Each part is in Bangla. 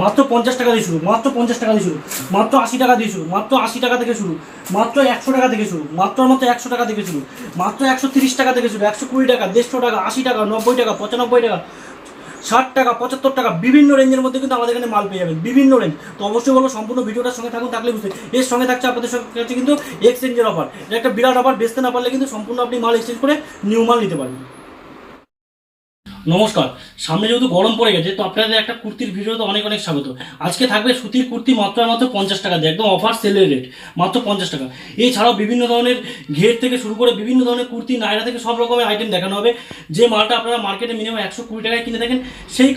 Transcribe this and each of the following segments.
মাত্র 50 টাকা দিয়ে শুরু, মাত্র 50 টাকা দিয়ে শুরু, মাত্র 80 টাকা দিয়ে শুরু, মাত্র 80 টাকা থেকে শুরু, মাত্র 100 টাকা থেকে শুরু, মাত্র 100 টাকা থেকে শুরু, মাত্র 130 টাকা থেকে শুরু, 120 টাকা, 150 টাকা, 80 টাকা, 90 টাকা, 95 টাকা, 60 টাকা, 75 টাকা, বিভিন্ন রেঞ্জের মধ্যে কিন্তু আমাদের এখানে মাল পেয়ে যাবেন, বিভিন্ন রেঞ্জ। তো অবশ্যই বলবো সম্পূর্ণ ভিডিওটার সঙ্গে থাকুন, থাকলে বুঝতে এর সঙ্গে থাকছে আপনাদের কাছে কিন্তু এক্সচেঞ্জের অফার। এটা একটা বিরাট অফার, বেচতে না পারলে কিন্তু সম্পূর্ণ আপনি মাল এক্সচেঞ্জ করে নিউ মাল নিতে পারবেন। নমস্কার, সামনে যেহেতু গরম পড়ে গেছে তো আপনাদের একটা কুর্তির ভিডিওতে অনেক অনেক স্বাগত। আজকে থাকবে সুতির কুর্তি মাত্র 50 টাকা দিয়ে, একদম অফার সেলের রেট, মাত্র 50 টাকা। এছাড়াও বিভিন্ন ধরনের ঘের থেকে শুরু করে বিভিন্ন ধরনের কুর্তি, নায়রা থেকে সব রকমের আইটেম দেখানো হবে। যে মালটা আপনারা মার্কেটে মিনিমাম 120 টাকায় কিনে থাকেন, সেই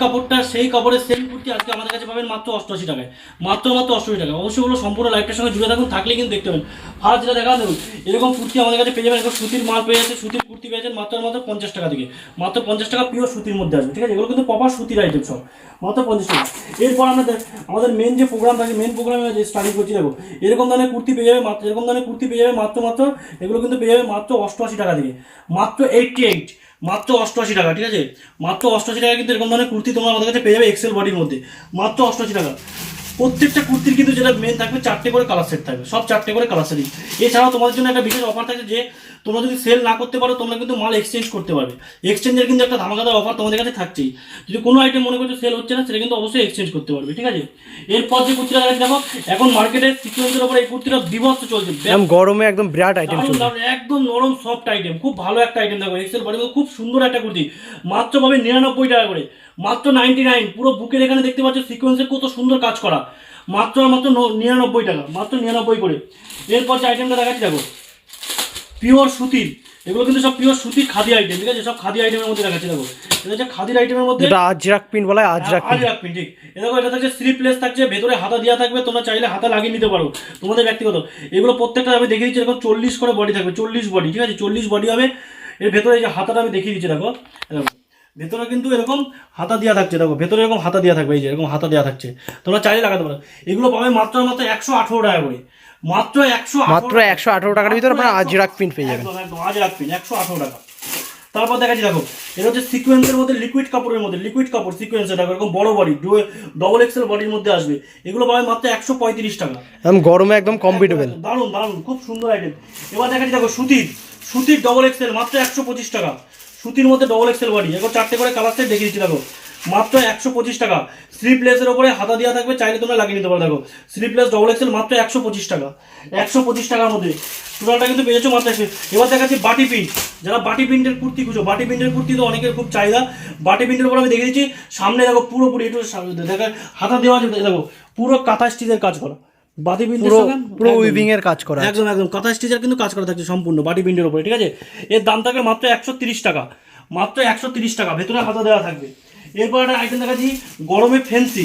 কাপড়ের সেম কুর্তি আজকে আমাদের কাছে পাবেন মাত্র 88 টাকায়, মাত্র 88 টাকা। অবশ্যই বলো সম্পূর্ণ লাইফটার সঙ্গে জুড়ে থাকুন, থাকলে কিন্তু দেখতে পাবেন। ফার্স্ট যেটা দেখা দেখুন, এরকম কুর্তি আমাদের কাছে পেয়ে যাবেন, এরকম সুতির মাল পেয়ে যাচ্ছে, সুতির কুর্তি পেয়েছেন মাত্র 50 টাকা থেকে, মাত্র 50 টাকা পিওর সুতির মধ্যে আসবে, ঠিক আছে? এগুলো কিন্তু প্রপার সুতির আইটেম সব, মাত্র 50 টাকা। এরপর আমাদের মেন যে প্রোগ্রাম থাকে, মেন প্রোগ্রামে যে স্টাডি করছি দেখো, এরকম ধরনের কুর্তি পেয়ে যাবে মাত্র, এরকম ধরনের কুর্তি পেয়ে যাবে মাত্র এগুলো কিন্তু পেয়ে যাবে মাত্র 88 টাকা থেকে, মাত্র 88, মাত্র 88 টাকা, ঠিক আছে? মাত্র 88 টাকা কিন্তু এরকম ধরনের কুর্তি তোমরা আমাদের কাছে পেয়ে যাবে এক্সেল বডির মধ্যে, মাত্র 88 টাকা। প্রত্যেকটা কুর্তির কিন্তু যেটা মেন থাকবে 4টে করে কালার সেট থাকবে, সব 4টে করে কালার সেট। এছাড়াও তোমাদের জন্য একটা বিশেষ অফার থাকে যে তোমরা যদি সেল না করতে পারো তোমরা কিন্তু মাল এক্সচেঞ্জ করতে পারবে। এক্সচেঞ্জের কিন্তু একটা ধামাকাদার অফার তোমাদের কাছে থাকছেই। যদি কোনো আইটেম মনে করছো সেল হচ্ছে না, সেটা কিন্তু অবশ্যই এক্সচেঞ্জ করতে পারবে, ঠিক আছে? এরপর যে কুর্তিটা দেখাচ্ছি দেখো, এখন মার্কেটে সিকোয়েন্সের উপর এই কুর্তিটা বিভৎস চলছে, গরমে একদম বিরাট আইটেম চলছে, একদম নরম সফট আইটেম, খুব ভালো একটা আইটেম। দেখো এক্সেল বডি, খুব সুন্দর একটা কুর্তি, মাত্র পাবে 99 টাকা করে, মাত্র 99। পুরো বুকের এখানে দেখতে পাচ্ছ সিকোয়েন্সের কত সুন্দর কাজ করা, মাত্র 99 টাকা, মাত্র 99 করে। এরপর যে আইটেমটা দেখাচ্ছি দেখো, পিওর সুতির, এগুলো কিন্তু সব পিওর সুতির খাদি আইটেম, ঠিক আছে? সব খাদি আইটেমের মধ্যে দেখাচ্ছি দেখো, এটা হচ্ছে খাদির আইটেমের মধ্যে, এটা আজরাক প্রিন্ট বলা হয়, আজরাক প্রিন্ট, ঠিক। এটা দেখো, এটা থাকছে স্লিপলেস থাকছে, ভেতরে হাতা দেওয়া থাকবে, তোমরা চাইলে হাতা লাগিয়ে নিতে পারো তোমাদের ব্যক্তিগত। এগুলো প্রত্যেকটা আমি দেখিয়ে দিচ্ছি, এরকম 40 করে বডি থাকবে, 40 বডি, ঠিক আছে? 40 বডি হবে। এর ভেতরে এই যে হাতাটা আমি দেখিয়ে দিচ্ছি দেখো, ভেতরে কিন্তু এরকম হাতা দেওয়া থাকছে, দেখো ভেতরে এরকম হাতা দেওয়া থাকবে, এই যে এরকম হাতা দেওয়া থাকছে, তোমরা চাইলে লাগাতে পারো। এগুলো পাবে মাত্র 118 টাকা করে, মাত্র 118 টাকার ভিতরে আপনারা আজরাক প্রিন্ট পেয়ে যাবেন, একদম আজরাক প্রিন্ট 118 টাকা। তারপর দেখাচ্ছি দেখো, এটা হচ্ছে সিকোয়েন্সের মধ্যে, লিকুইড কাপড়ের মধ্যে, লিকুইড কাপড় সিকোয়েন্সের, দেখো এরকম বড় বডি, ডবল এক্সেল বডির মধ্যে আসবে। এগুলো পাবে মাত্র 135 টাকা, একদম গরমে একদম কমফর্টেবল, দারুণ দারুণ, খুব সুন্দর আইটেম। এবার দেখাচ্ছি দেখো সুতির ডবল এক্সেল, মাত্র 125 টাকা, সুতির মধ্যে ডবল এক্সেল বডি, এরকম 4টে করে কালার সেট দেখিয়ে দিচ্ছি দেখো, মাত্র 125 টাকা। স্লিপলেসের উপরে হাতা দেওয়া থাকবে, চাইলে তোমরা লাগিয়ে নিতে পারো। দেখো স্লিপলেস ডবল এক্সেল, মাত্র 125 টাকা, 125 টাকার মধ্যে টোটালটা কিন্তু পেয়েছো মাত্র। এবার দেখাচ্ছি বাটি প্রিন্ট, যারা বাটি প্রিন্টের কুর্তি খুঁজো, বাটি প্রিন্টের কুর্তি তো অনেকের খুব চাহিদা। বাটি প্রিন্টের উপর আমি দেখিয়ে দিচ্ছি, সামনে দেখো পুরোপুরি একটু দেখা হাতা দেওয়া আছে, দেখো পুরো কাঁথা স্টিচের কাজ করা, বাটি প্রিন্টের সঙ্গে পুরো উইভিং এর কাজ করা, একদম কাঁথা স্টিচের কিন্তু কাজ করা থাকছে সম্পূর্ণ বাটি প্রিন্টের উপরে, ঠিক আছে? এর দাম থাকবে মাত্র 130 টাকা, মাত্র 130 টাকা, ভেতরে হাতা দেওয়া থাকবে। এরপর একটা আইটেম দেখাচ্ছি গরমে ফেন্সি,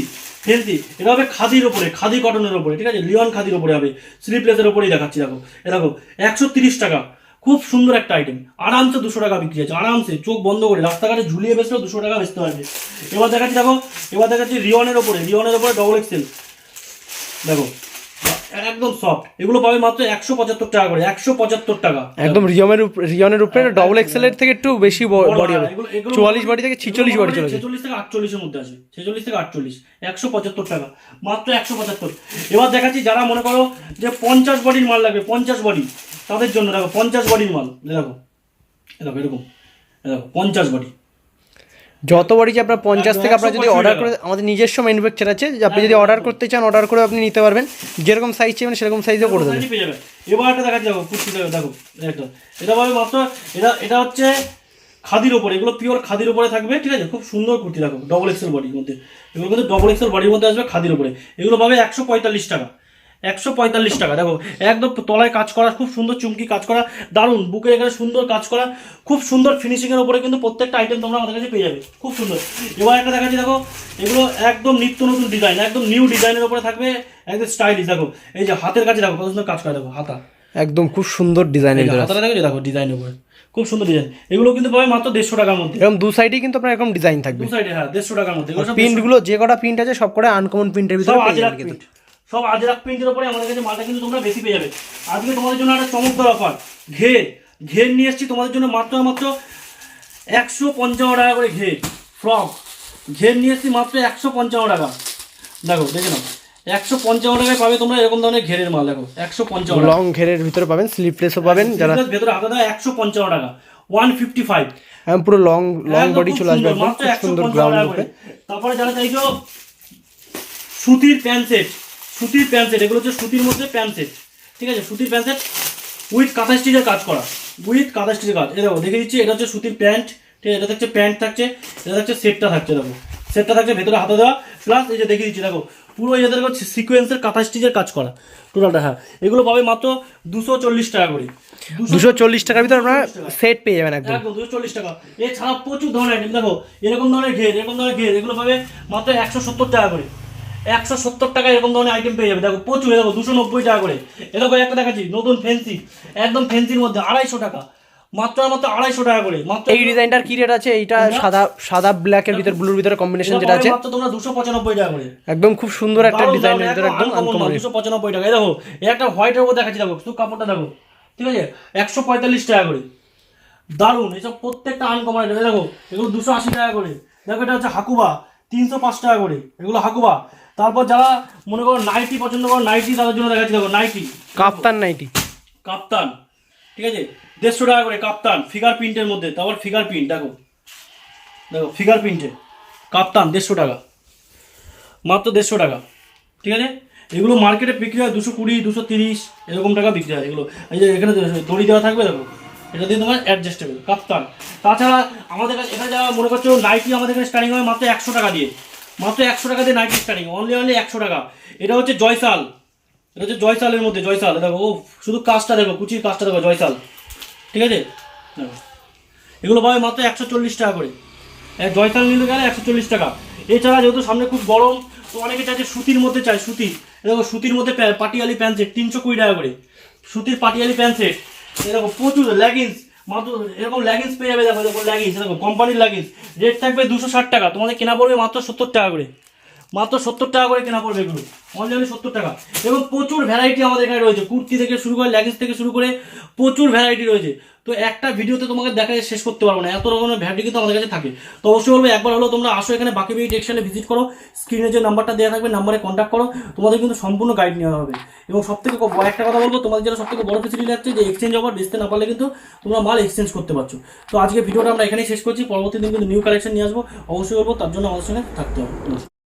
এটা হবে খাদির ওপরে, খাদি কটনের ওপরে, ঠিক আছে? লিওন খাদির ওপরে হবে, স্লিপলেসের ওপরেই দেখাচ্ছি দেখো, এ দেখো 130 টাকা, খুব সুন্দর একটা আইটেম, আরামসে 200 টাকা বিক্রি আছে, আরামসে চোখ বন্ধ করে রাস্তাঘাটে ঝুলিয়ে বেচলেও 200 টাকা বেচতে পারবে। এবার দেখাচ্ছি দেখো, এবার দেখাচ্ছি রিওনের ওপরে ডবল এক্সেল, দেখো একদম সফট, এগুলো পাবে মাত্র 175 টাকা করে, 175 টাকা, একদম রিয়নের উপরে ডবল এক্সেল এর থেকে একটু বেশি বডি হবে, 44 বডি থেকে 46 বডি চলে যায়, 46 থেকে 48 এর মধ্যে আসবে, 46 থেকে 48, 175 টাকা, মাত্র 175। এবার দেখাচ্ছি যারা মনে করো যে 50 বডির মাল লাগবে, 50 বডি, তাদের জন্য দেখো 50 বডির মাল, দেখো এরকম, দেখো 50 বডি, যত বডি যে আপনার 50 থেকে আপনারা যদি অর্ডার করে, আমাদের নিজস্ব ম্যানুফ্যাকচার আছে, আপনি যদি অর্ডার করতে চান অর্ডার করে আপনি নিতে পারবেন, যেরকম সাইজ চাইবেন সেরকম সাইজও করে দেবেন। এবার একটা দেখাচ্ছি দেখো কুর্তি, দেখো এটা পাবে মাত্র, এটা হচ্ছে খাদির উপরে, এগুলো পিওর খাদির উপরে থাকবে, ঠিক আছে? খুব সুন্দর কুর্তি, দেখো ডবল এক্সেল বডির মধ্যে, এগুলো কিন্তু ডবল এক্সেল বডির মধ্যে আসবে খাদির উপরে, এগুলো পাবে 145 টাকা, 145 টাকা। দেখো একদম তলায় কাজ করা, খুব সুন্দর চুমকি কাজ করা, দারুণ বুকে এখানে সুন্দর কাজ করা, খুব সুন্দর ফিনিশিংয়ের উপরে কিন্তু প্রত্যেকটা আইটেম তোমরা আমাদের কাছে পেয়ে যাবে, খুব সুন্দর। এবার একটা দেখাচ্ছি দেখো, এগুলো একদম নিত্য নতুন ডিজাইন, একদম নিউ ডিজাইনের উপরে থাকবে, একদম স্টাইলিশ। দেখো এই যে হাতের কাছে দেখো কত সুন্দর কাজ করা, দেখো হাতা একদম খুব সুন্দর ডিজাইনের, হাতাটা দেখো ডিজাইনের উপরে, খুব সুন্দর ডিজাইন। এগুলো কিন্তু পাবে মাত্র 150 টাকার মধ্যে, এরকম দু সাইডেই কিন্তু আপনার এরকম ডিজাইন থাকবে, দু সাইডে, হ্যাঁ 150 টাকার মধ্যে। প্রিন্টগুলো যে কটা প্রিন্ট আছে সব কটা আনকমন প্রিন্টের ভিতরে পেয়ে যাবেন, কিন্তু সব আজরাক প্রিন্টের উপরে আমাদের কাছে মালটা কিন্তু তোমরা বেশি পেয়ে যাবে। আজকে তোমাদের জন্য একটা চমৎকার অফার, ঘের নিয়ে এসেছি তোমাদের জন্য মাত্র 155 টাকা করে, ঘের ফ্রক ঘের নিয়ে এসেছি মাত্র 155 টাকা, দেখো দেখে নাও 155 টাকায় পাবে তোমরা এরকম ধরনের ঘেরের মাল। দেখো 155 লং ঘেরের ভিতরে পাবেন, স্লিপলেসও পাবেন যারা ভেতরে হাতে দেওয়া 155 টাকা 155। পুরো লং বডি চলে আসবে একদম, মাত্র খুব সুন্দর 155 গ্রাউন্ড টাকা লুকে। করে। তারপরে যারা চাইছো সুতির প্যান্ট সেট, সুতির প্যান্ট সেট, এগুলো হচ্ছে সুতির মধ্যে প্যান্ট সেট, ঠিক আছে? সুতির প্যান্ট সেট উইথ কাঁথা স্টিচের কাজ করা, উইথ কাঁথা স্টিচের কাজ। এই দেখো দেখে দিচ্ছি, এটা হচ্ছে সুতির প্যান্ট, ঠিক আছে? এটা থাকছে প্যান্ট থাকছে, এটা থাকছে সেটটা থাকছে, দেখো সেটটা থাকছে ভেতরে হাতে দেওয়া, প্লাস এই যে দেখে দিচ্ছি দেখো পুরো এদের সিকোয়েন্সের কাঁথা স্টিচের কাজ করা টোটালটা। হ্যাঁ, এগুলো পাবে মাত্র 240 টাকা করে। 240 টাকার ভিতরে আপনারা সেট পেয়ে যাবেন একদম। একদম 240 টাকা। এছাড়া প্রচুর ধরনের আইটেম, দেখো এরকম ধরনের ঘের, এরকম ধরনের ঘের, এগুলো পাবে মাত্র 170 টাকা করে। 170 টাকা এরকম ধরনের আইটেম পেয়ে যাবে। দেখো প্রচুর, দেখো 290 টাকা করে। এরকম একটা দেখাচ্ছি নতুন ফ্যান্সি, একদম ফ্যান্সির মধ্যে 250 টাকা, মাত্র মাত্র 250 টাকা করে। মাত্র এই ডিজাইনটার কি রেট আছে? এইটা সাদা ব্ল্যাকের ভিতরে ব্লুর ভিতরে কম্বিনেশন যেটা আছে, মাত্র তোমরা 295 টাকা করে। একদম খুব সুন্দর একটা ডিজাইনের ভিতরে একদম আনকমন। 295 টাকা। এই দেখো এই একটা হোয়াইটের উপর দেখাচ্ছি, দেখো শুধু কাপড়টা দেখো, ঠিক আছে? 145 টাকা করে। দারুন, এসব প্রত্যেকটা আনকমন আইটেম। দেখো এগুলো 280 টাকা করে। দেখো এটা হচ্ছে হাকুবা, 305 টাকা করে, এগুলো হাকুবা। তারপর যারা মনে করো নাইটি পছন্দ করো, নাইটি তাদের জন্য দেখাচ্ছি, দেখো নাইটি, কাপ্তান নাইটি, কাপ্তান, ঠিক আছে? 150 টাকা করে কাপ্তান, ফিগার প্রিন্টের মধ্যে। তারপর ফিগার প্রিন্ট, দেখো দেখো ফিগার প্রিন্টে কাপ্তান 150 টাকা, মাত্র 150 টাকা, ঠিক আছে? এগুলো মার্কেটে বিক্রি হয় 220, 230 এরকম টাকা বিক্রি হয় এগুলো। এই যে এখানে দড়ি দেওয়া থাকবে, দেখো এটা দিয়ে তোমার অ্যাডজাস্টেবল কাপ্তান। তাছাড়া আমাদের কাছে এখানে যারা মনে করছো নাইটি, আমাদের এখানে স্টার্টিং হয় মাত্র 100 টাকা দিয়ে, মাত্র 100 টাকা দিয়ে নাইটি স্টার্টিং, অনলি 100 টাকা। এটা হচ্ছে জয়সাল, এটা হচ্ছে জয়সালের মধ্যে জয়সাল। দেখো ও শুধু কাজটা দেখো, কুচির কাজটা দেখো, জয়সাল, ঠিক আছে? দেখো এগুলো পাবে মাত্র 140 টাকা করে। জয়সাল নিলে গেলে 140 টাকা। এছাড়া যেহেতু সামনে খুব গরম, তো অনেকে চাইছে সুতির মধ্যে চাই, সুতি। দেখো সুতির মধ্যে পাটিয়ালি প্যান্ট সেট 320 টাকা করে, সুতির পাটিয়ালি প্যান্ট সেট। এরকম প্রচুর লেগিংস, মাত্র এরকম লেগিংস পেয়ে যাবে। দেখো দেখো লেগিংস, দেখো কোম্পানির লেগিংস, রেট থাকবে 260 টাকা, তোমাদের কেনা পড়বে মাত্র 70 টাকা করে, মাত্র 70 টাকা করে কেনা পড়বে এগুলো, অনলি 70 টাকা। এবং প্রচুর ভ্যারাইটি আমাদের এখানে রয়েছে, কুর্তি থেকে শুরু করে লেগিংস থেকে শুরু করে প্রচুর ভ্যারাইটি রয়েছে। তো একটা ভিডিওতে তোমাকে দেখা শেষ করতে পারবো না, এত রকমের ভ্যারাইটি কিন্তু আমাদের কাছে থাকে। তো অবশ্যই বলবো একবার হলো তোমরা আসো এখানে, বাকি বিডি টেক্সটাইলে ভিজিট করো, স্ক্রিনে যে নাম্বারটা দেওয়া থাকবে নাম্বারে কন্ট্যাক্ট করো, তোমাদের কিন্তু সম্পূর্ণ গাইড নেওয়া হবে। এবং সবথেকে একটা কথা বলবো, তোমাদের যেটা সবথেকে বড় ফেসিলিটি লাগছে যে এক্সচেঞ্জ অফার, বেচতে না পারলে কিন্তু তোমরা মাল এক্সচেঞ্জ করতে পারছো। তো আজকে ভিডিওটা আমরা এখানেই শেষ করছি, পরবর্তী দিন কিন্তু নিউ কালেকশন নিয়ে আসবো, অবশ্যই বলবো তার জন্য আমাদের সঙ্গে থাকতে হবে।